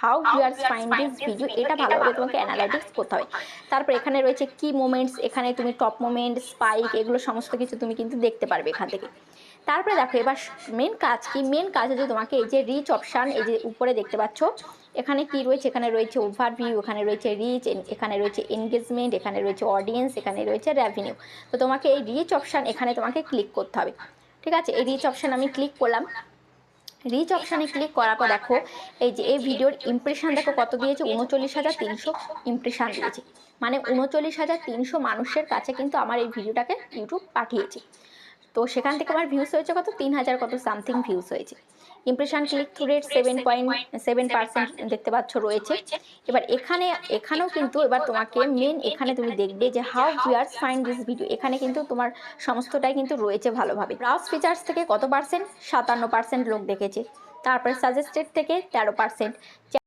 How viewers find this video, এটা ভালোভাবে তোমাকে অ্যানালাইটিক্স করতে হবে। তারপর এখানে রয়েছে কি মোমেন্টস, এখানে তুমি টপ মোমেন্ট, স্পাইক, এগুলো সমস্ত কিছু তুমি কিন্তু দেখতে পারবে এখান থেকে। তারপরে দেখো এবার মেন কাজ কি, মেন কাজ হচ্ছে তোমাকে এই যে রিচ অপশান, এই যে উপরে দেখতে পাচ্ছ এখানে কি রয়েছে, এখানে রয়েছে ওভারভিউ, এখানে রয়েছে রিচ, এখানে রয়েছে এনগেজমেন্ট, এখানে রয়েছে অডিয়েন্স, এখানে রয়েছে রেভিনিউ। তো তোমাকে এই রিচ অপশান এখানে তোমাকে ক্লিক করতে হবে। ঠিক আছে, এই রিচ অপশান আমি ক্লিক করলাম। রিচ অপশানে ক্লিক করার পর দেখো এই যে এই ভিডিওর ইমপ্রেশন দেখো কত দিয়েছে, 39,300 ইমপ্রেশন দিয়েছে, মানে 39,300 মানুষের কাছে কিন্তু আমার এই ভিডিওটাকে ইউটিউব পাঠিয়েছে। তো সেখান থেকে আমার ভিউস হয়েছে কত, 3,000 কত সামথিং ভিউস হয়েছে। ইমপ্রেশন ক্লিক থ্রু রেট 7.7% দেখতে পাচ্ছ রয়েছে। এবার এখানেও কিন্তু এবার তোমাকে মেন এখানে তুমি দেখবে যে how viewers find this video, এখানে কিন্তু তোমার সমস্তটাই কিন্তু রয়েছে ভালোভাবে। ব্রাউজ ফিচার্স থেকে কত পার্সেন্ট, 57% লোক দেখেছে। তারপরে সাজেস্টেড থেকে 13%।